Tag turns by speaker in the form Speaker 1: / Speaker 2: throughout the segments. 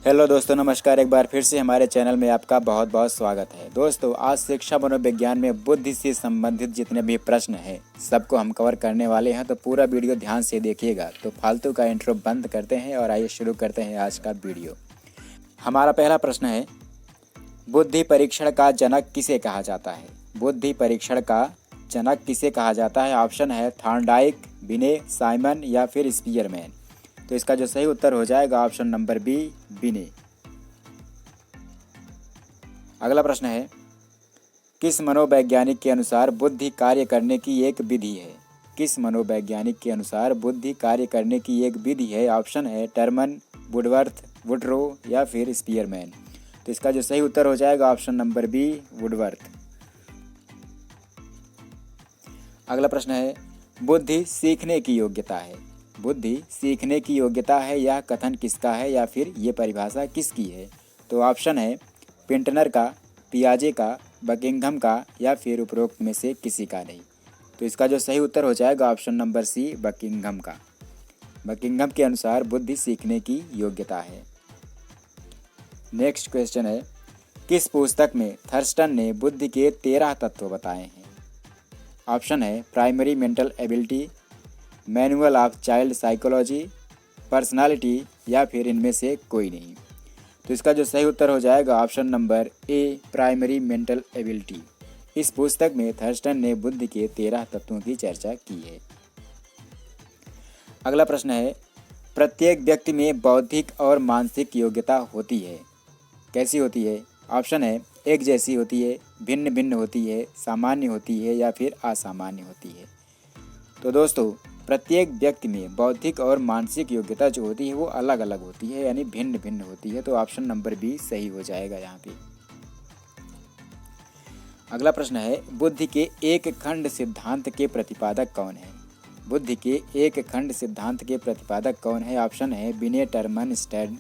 Speaker 1: Hello दोस्तों, नमस्कार। एक बार फिर से हमारे चैनल में आपका बहुत बहुत स्वागत है। दोस्तों, आज शिक्षा मनोविज्ञान में बुद्धि से संबंधित जितने भी प्रश्न हैं सबको हम कवर करने वाले हैं, तो पूरा वीडियो ध्यान से देखिएगा। तो फालतू का इंट्रो बंद करते हैं और आइए शुरू करते हैं आज का वीडियो। हमारा पहला प्रश्न है, बुद्धि परीक्षण का जनक किसे कहा जाता है? बुद्धि परीक्षण का जनक किसे कहा जाता है? ऑप्शन है थॉर्नडाइक, बिने, साइमन या फिर स्पीयरमैन। तो इसका जो सही उत्तर हो जाएगा ऑप्शन नंबर बी, बिने। अगला प्रश्न है, किस मनोवैज्ञानिक के अनुसार बुद्धि कार्य करने की एक विधि है? किस मनोवैज्ञानिक के अनुसार बुद्धि कार्य करने की एक विधि है? ऑप्शन है टर्मन, वुडवर्थ, वुडरो या फिर स्पीयरमैन। तो इसका जो सही उत्तर हो जाएगा ऑप्शन नंबर बी, वुडवर्थ। अगला प्रश्न है, बुद्धि सीखने की योग्यता है। बुद्धि सीखने की योग्यता है, यह कथन किसका है या फिर ये परिभाषा किसकी है? तो ऑप्शन है पिंटनर का, पियाजे का, बकिंघम का या फिर उपरोक्त में से किसी का नहीं। तो इसका जो सही उत्तर हो जाएगा ऑप्शन नंबर सी, बकिंघम का। बकिंघम के अनुसार बुद्धि सीखने की योग्यता है। नेक्स्ट क्वेश्चन है, किस पुस्तक में थर्स्टन ने बुद्धि के 13 तत्व बताए हैं? ऑप्शन है primary mental ability, manual of child psychology, personality या फिर इनमें से कोई नहीं। तो इसका जो सही उत्तर हो जाएगा option number A, primary mental ability. इस पुस्तक में थर्स्टन ने बुद्धि के 13 तत्वों की चर्चा की है। अगला प्रश्न है, प्रत्येक व्यक्ति में बौद्धिक और मानसिक योग्यता होती है, कैसी होती है? ऑप्शन है एक जैसी होती है, भिन्न भिन्न होती है, सामान्य होती है या फिर असामान्य होती है। तो दोस्तों, प्रत्येक व्यक्ति में बौद्धिक और मानसिक योग्यता जो होती है वो अलग अलग होती है, यानी भिन्न भिन्न होती है। तो ऑप्शन नंबर बी सही हो जाएगा यहाँ पे। अगला प्रश्न है, बुद्धि के एक खंड सिद्धांत के प्रतिपादक कौन है? बुद्धि के एक खंड सिद्धांत के प्रतिपादक कौन है? ऑप्शन है बिने, टर्मन, स्टर्न,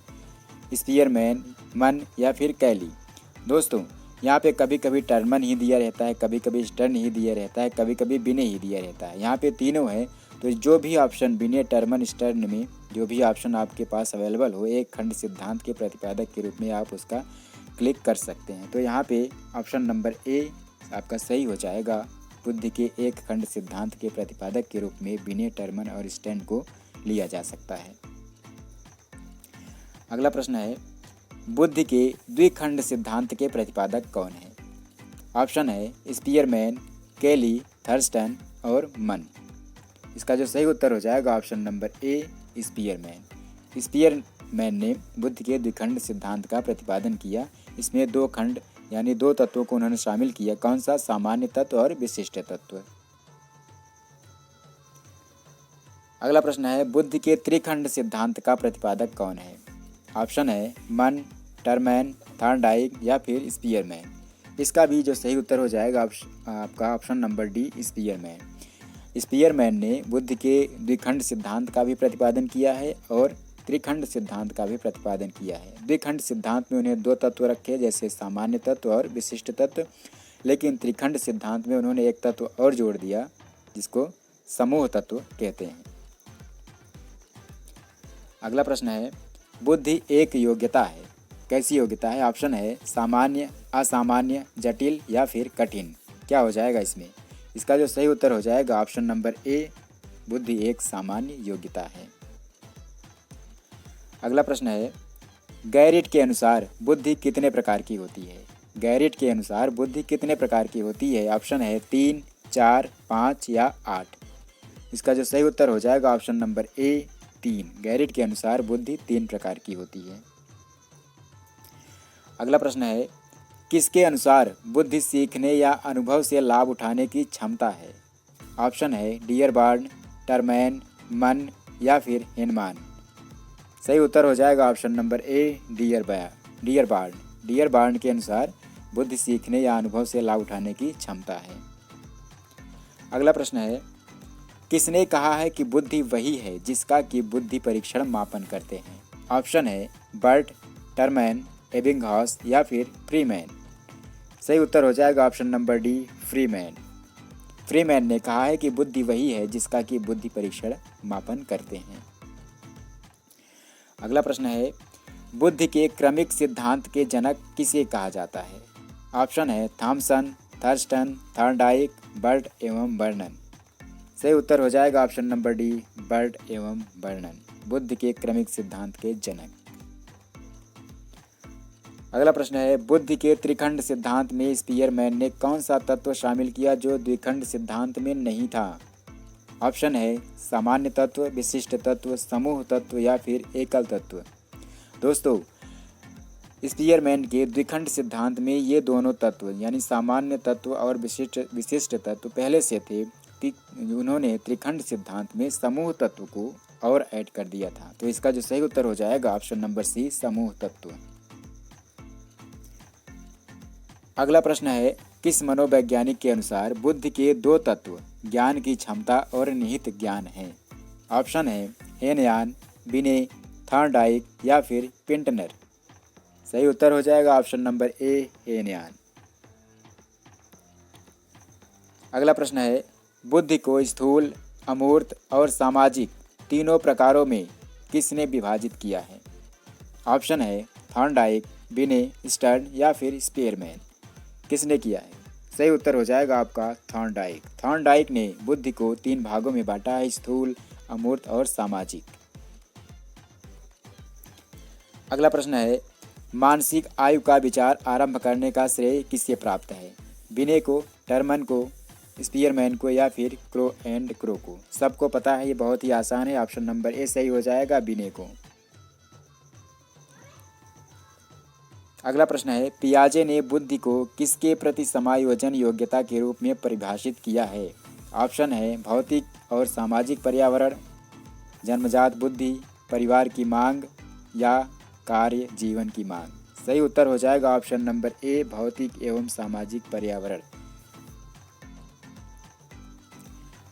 Speaker 1: स्पीयरमैन, मन या फिर कैली। दोस्तों, यहाँ पे कभी कभी टर्मन ही दिया रहता है, कभी कभी स्टर्न ही दिया रहता है, कभी कभी बिने ही दिया रहता है। यहाँ पे तीनों है, तो जो भी ऑप्शन बिने, टर्मन, स्टर्न में जो भी ऑप्शन आपके पास अवेलेबल हो एक खंड सिद्धांत के प्रतिपादक के रूप में आप उसका क्लिक कर सकते हैं। तो यहाँ पे ऑप्शन नंबर ए आपका सही हो जाएगा। बुद्धि के एक खंड सिद्धांत के प्रतिपादक के रूप में बिने, टर्मन और स्टर्न को लिया जा सकता है। अगला प्रश्न है, बुद्धि के द्विखंड सिद्धांत के प्रतिपादक कौन है? ऑप्शन है स्पीयरमैन, कैली, थर्स्टन और मन। इसका जो सही उत्तर हो जाएगा option number A, Spearman. Spearman ने बुद्धि के द्विखंड सिद्धांत का प्रतिपादन किया। इसमें दो खंड यानी दो तत्वों को उन्होंने शामिल किया। कौन सा? सामान्य तत्व और विशिष्ट तत्व। अगला प्रश्न है, बुद्धि के त्रिखंड सिद्धांत का प्रतिपादक कौन है? ऑप्शन है मन, टर्मैन, थॉर्नडाइक या फिर स्पीयरमैन। इसका भी जो सही उत्तर हो जाएगा आपका option number D, Spearman. Spearman ने बुद्धि के द्विखंड सिद्धांत का भी प्रतिपादन किया है और त्रिखंड सिद्धांत का भी प्रतिपादन किया है। द्विखंड सिद्धांत में उन्हें दो तत्व रखे, जैसे सामान्य तत्व और विशिष्ट तत्व, लेकिन त्रिखंड सिद्धांत में उन्होंने एक तत्व और जोड़ दिया जिसको समूह तत्व कहते हैं। अगला प्रश्न है, बुद्धि एक योग्यता है, कैसी योग्यता है? ऑप्शन है सामान्य, असामान्य, जटिल या फिर कठिन। क्या हो जाएगा इसमें? इसका जो सही उत्तर हो जाएगा ऑप्शन नंबर ए, बुद्धि एक सामान्य योग्यता है। अगला प्रश्न है, गैरिट के अनुसार बुद्धि कितने प्रकार की होती है? गैरिट के अनुसार बुद्धि कितने प्रकार की होती है? ऑप्शन है 3, 4, 5 या 8। इसका जो सही उत्तर हो जाएगा ऑप्शन नंबर ए, 3। गैरिट के अनुसार बुद्धि 3 प्रकार की होती है। अगला प्रश्न है, किसके अनुसार बुद्धि सीखने या अनुभव से लाभ उठाने की क्षमता है? ऑप्शन है डियरबार्ड, टर्मैन, मन या फिर हिनमान। सही उत्तर हो जाएगा ऑप्शन नंबर ए, डियरबार्ड। डियरबार्ड के अनुसार बुद्धि सीखने या अनुभव से लाभ उठाने की क्षमता है। अगला प्रश्न है, किसने कहा है कि बुद्धि वही है जिसका कि बुद्धि परीक्षण मापन करते हैं? ऑप्शन है बर्ट, टर्मैन, एबिंगहॉस या फिर फ्रीमैन। सही उत्तर हो जाएगा option number D, Freeman. Freeman ने कहा है कि बुद्धि वही है जिसका कि बुद्धि परीक्षण मापन करते हैं। अगला प्रश्न है, बुद्धि के क्रमिक सिद्धांत के जनक किसे कहा जाता है? ऑप्शन है थॉमसन, थर्स्टन, थॉर्नडाइक, बर्ट एवं बर्नन। सही उत्तर हो जाएगा ऑप्शन नंबर डी, बर्ट एवं बर्नन, बुद्धि के क्रमिक सिद्धांत के जनक। अगला प्रश्न है, बुद्धि के त्रिखंड सिद्धांत में स्पीयरमैन ने कौन सा तत्व शामिल किया जो द्विखंड सिद्धांत में नहीं था? ऑप्शन है सामान्य तत्व, विशिष्ट तत्व, समूह तत्व या फिर एकल तत्व। दोस्तों, स्पीयरमैन के द्विखंड सिद्धांत में ये दोनों तत्व यानी सामान्य तत्व और विशिष्ट तत्व पहले से थे। उन्होंने त्रिखंड सिद्धांत में समूह तत्व को और ऐड कर दिया था। तो इसका जो सही उत्तर हो जाएगा ऑप्शन नंबर सी, समूह तत्व। अगला प्रश्न है, किस मनोवैज्ञानिक के अनुसार बुद्धि के दो तत्व ज्ञान की क्षमता और निहित ज्ञान है? ऑप्शन है हेनयान, बिने, थॉर्नडाइक या फिर पिंटनर। सही उत्तर हो जाएगा ऑप्शन नंबर ए, हेनयान। अगला प्रश्न है, बुद्धि को स्थूल, अमूर्त और सामाजिक तीनों प्रकारों में किसने विभाजित किया है? ऑप्शन है थॉर्नडाइक, बिने, स्टर्न या फिर स्पीयरमैन। किसने किया है? सही उत्तर हो जाएगा आपका थॉर्नडाइक। थॉर्नडाइक ने बुद्धि को 3 भागों में बांटा है, स्थूल, अमूर्त और सामाजिक। अगला प्रश्न है, मानसिक आयु का विचार आरंभ करने का श्रेय किससे प्राप्त है? बिने को, टर्मन को, स्पीयरमैन को या फिर क्रो एंड क्रो को? सबको पता है, ये बहुत ही आसान है। ऑप्शन नंबर ए सही हो जाएगा, बिने को। अगला प्रश्न है, पियाजे ने बुद्धि को किसके प्रति समायोजन योग्यता के रूप में परिभाषित किया है? ऑप्शन है भौतिक और सामाजिक पर्यावरण, जन्मजात बुद्धि, परिवार की मांग या कार्य जीवन की मांग। सही उत्तर हो जाएगा ऑप्शन नंबर ए, भौतिक एवं सामाजिक पर्यावरण।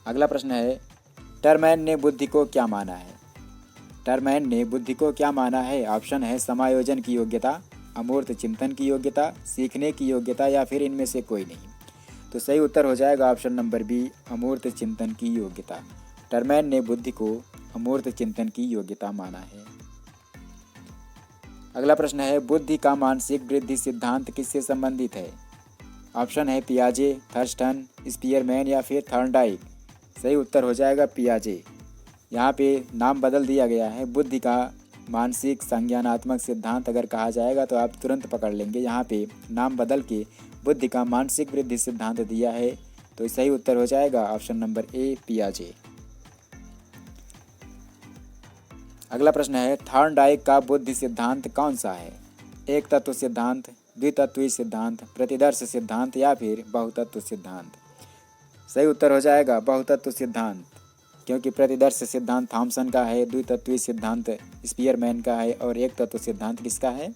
Speaker 1: अगला प्रश्न है, टर्मैन ने बुद्धि को क्या माना है? टर्मैन ने बुद्धि को क्या माना है? ऑप्शन है समायोजन की योग्यता, अमूर्त चिंतन की योग्यता, सीखने की योग्यता या फिर इनमें से कोई नहीं। तो सही उत्तर हो जाएगा ऑप्शन नंबर बी, अमूर्त चिंतन की योग्यता। टर्मैन ने बुद्धि को अमूर्त चिंतन की योग्यता माना है। अगला प्रश्न है, बुद्धि का मानसिक वृद्धि सिद्धांत किससे संबंधित है? ऑप्शन है पियाजे, थर्स्टन, स्पीयरमैन या फिर थॉर्नडाइक। सही उत्तर हो जाएगा पियाजे। यहाँ पे नाम बदल दिया गया है। बुद्धि का मानसिक संज्ञानात्मक सिद्धांत अगर कहा जाएगा तो आप तुरंत पकड़ लेंगे। यहाँ पे नाम बदल के बुद्धि का मानसिक वृद्धि सिद्धांत दिया है। तो सही उत्तर हो जाएगा ऑप्शन नंबर ए, पियाजे। अगला प्रश्न है, थॉर्नडाइक का बुद्धि सिद्धांत कौन सा है? एक तत्व सिद्धांत, द्वितत्वीय सिद्धांत, प्रतिदर्श सिद्धांत या फिर बहुतत्व सिद्धांत? सही उत्तर हो जाएगा बहुतत्व सिद्धांत, क्योंकि प्रतिदर्श सिद्धांत थॉमसन का है, द्वितत्वीय सिद्धांत स्पीयरमैन का है और एक तत्व सिद्धांत किसका है?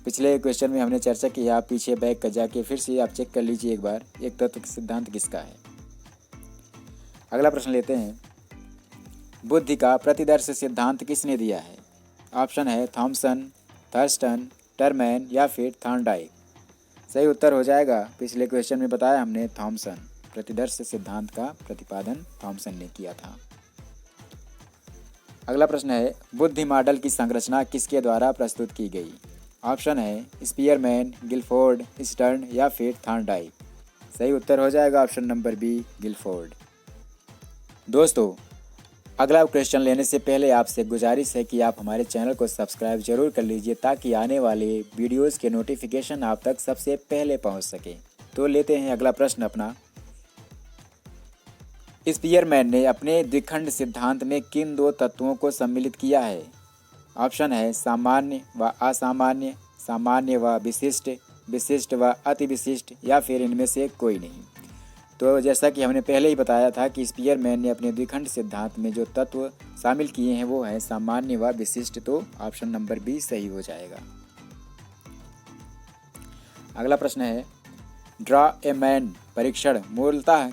Speaker 1: पिछले क्वेश्चन में हमने चर्चा की है, आप पीछे बैक कर जाके फिर से आप चेक कर लीजिए एक बार, एक तत्व सिद्धांत किसका है। अगला प्रश्न लेते हैं, बुद्धि का प्रतिदर्श सिद्धांत किसने दिया है? ऑप्शन है थॉमसन, थर्स्टन, टर्मैन या फिर थॉर्नडाइक। सही उत्तर हो जाएगा, पिछले क्वेश्चन में बताया हमने थॉमसन। प्रतिदर्श सिद्धांत का प्रतिपादन थॉमसन ने किया था। अगला प्रश्न है, बुद्धि मॉडल की संरचना किसके द्वारा प्रस्तुत की गई? ऑप्शन है स्पीयरमैन, गिलफोर्ड, स्टर्न या फिर थॉर्नडाइक। सही उत्तर हो जाएगा ऑप्शन नंबर बी, गिलफोर्ड। दोस्तों, अगला क्वेश्चन लेने से पहले आपसे गुजारिश है कि आप हमारे चैनल को सब्सक्राइब जरूर कर लीजिए ताकि आने वाले वीडियोस के नोटिफिकेशन आप तक सबसे पहले पहुंच सके। तो लेते हैं अगला प्रश्न अपना, स्पीयरमैन ने अपने द्विखंड सिद्धांत में किन 2 तत्वों को सम्मिलित किया है? ऑप्शन है सामान्य व असामान्य, सामान्य व विशिष्ट, विशिष्ट व अति विशिष्ट या फिर इनमें से कोई नहीं। तो जैसा कि हमने पहले ही बताया था कि स्पीयरमैन ने अपने द्विखंड सिद्धांत में जो तत्व शामिल किए हैं वो है सामान्य व विशिष्ट। तो ऑप्शन नंबर बी सही हो जाएगा। अगला प्रश्न है, ड्रॉ ए मैन परीक्षण मूलतः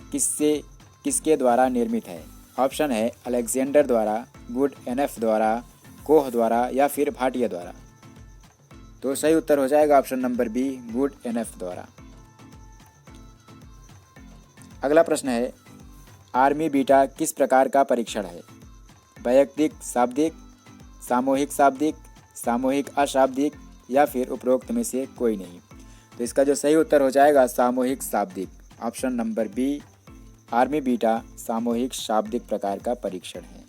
Speaker 1: किसके द्वारा निर्मित है? ऑप्शन है अलेक्जेंडर द्वारा, गुड एनएफ द्वारा, कोह द्वारा या फिर भाटिया द्वारा। तो सही उत्तर हो जाएगा option number B, Goodenough द्वारा। अगला प्रश्न है, आर्मी बीटा किस प्रकार का परीक्षण है? वैयक्तिक, शाब्दिक, सामूहिक शाब्दिक, सामूहिक अशाब्दिक या फिर उपरोक्त में से कोई नहीं। तो इसका जो सही उत्तर हो जाएगा सामूहिक शाब्दिक, option number B army beta सामूहिक शाब्दिक प्रकार का परीक्षण है।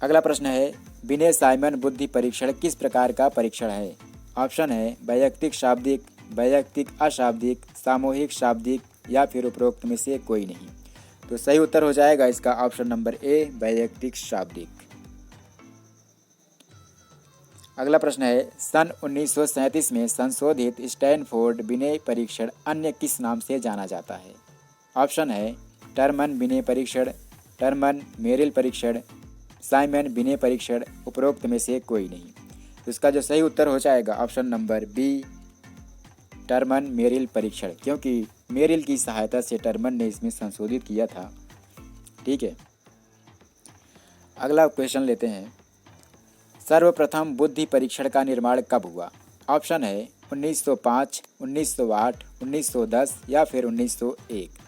Speaker 1: अगला प्रश्न है, विनय साइमन बुद्धि परीक्षण किस प्रकार का परीक्षण है? ऑप्शन है वैयक्तिक शाब्दिक, वैयक्तिक अशाब्दिक, सामूहिक शाब्दिक या फिर उपरोक्त में से कोई नहीं। तो सही उत्तर हो जाएगा इसका ऑप्शन नंबर ए वैयक्तिक शाब्दिक। अगला प्रश्न है, सन 1937 में संशोधित स्टैनफोर्ड विनय परीक्षण अन्य किस नाम से जाना जाता है? ऑप्शन है टर्मन विनय परीक्षण, टर्मन मेरिल परीक्षण, साइमन विनय परीक्षण, उपरोक्त में से कोई नहीं। तो इसका जो सही उत्तर हो जाएगा option number B Terman Merrill परीक्षण, क्योंकि मेरिल की सहायता से टर्मन ने इसमें संशोधित किया था। ठीक है, अगला क्वेश्चन लेते हैं, सर्वप्रथम बुद्धि परीक्षण का निर्माण कब हुआ? ऑप्शन है 1905, 1908, 1910 या फिर 1901।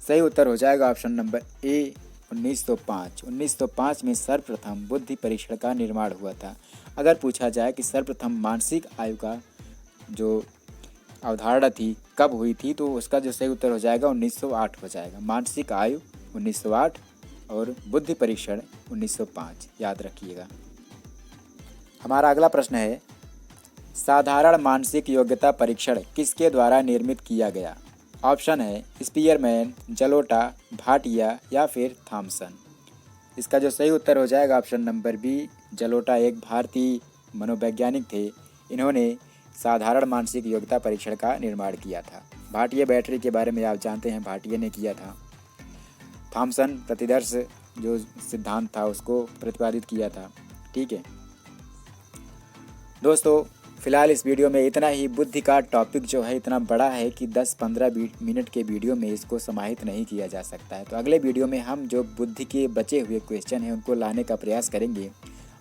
Speaker 1: सही उत्तर हो जाएगा ऑप्शन नंबर ए 1905। 1905 में सर्वप्रथम बुद्धि परीक्षण का निर्माण हुआ था। अगर पूछा जाए कि सर्वप्रथम मानसिक आयु का जो अवधारणा थी कब हुई थी, तो उसका जो सही उत्तर हो जाएगा 1908 हो जाएगा। मानसिक आयु 1908 और बुद्धि परीक्षण 1905, याद रखिएगा। हमारा अगला प्रश्न है, साधारण मानसिक योग्यता परीक्षण किसके द्वारा निर्मित किया गया? ऑप्शन है स्पीयरमैन, जलोटा, भाटिया या फिर थॉमसन। इसका जो सही उत्तर हो जाएगा ऑप्शन नंबर बी जलोटा एक भारतीय मनोवैज्ञानिक थे। इन्होंने साधारण मानसिक योग्यता परीक्षण का निर्माण किया था। भाटिया बैटरी के बारे में आप जानते हैं, भाटिया ने किया था। थॉमसन प्रतिदर्श जो सिद्धांत था उसको प्रतिपादित किया था। ठीक है दोस्तों, फिलहाल इस वीडियो में इतना ही। बुद्धि का टॉपिक जो है इतना बड़ा है कि 10-15 मिनट के वीडियो में इसको समाहित नहीं किया जा सकता है। तो अगले वीडियो में हम जो बुद्धि के बचे हुए क्वेश्चन हैं उनको लाने का प्रयास करेंगे।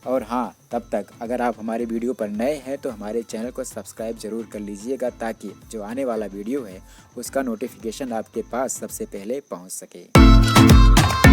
Speaker 1: और हाँ, तब तक अगर आप हमारे वीडियो पर नए हैं तो हमारे चैनल को सब्सक्राइब जरूर कर लीजिएगा, ताकि जो आने वाला वीडियो है उसका नोटिफिकेशन आपके पास सबसे पहले पहुँच सके।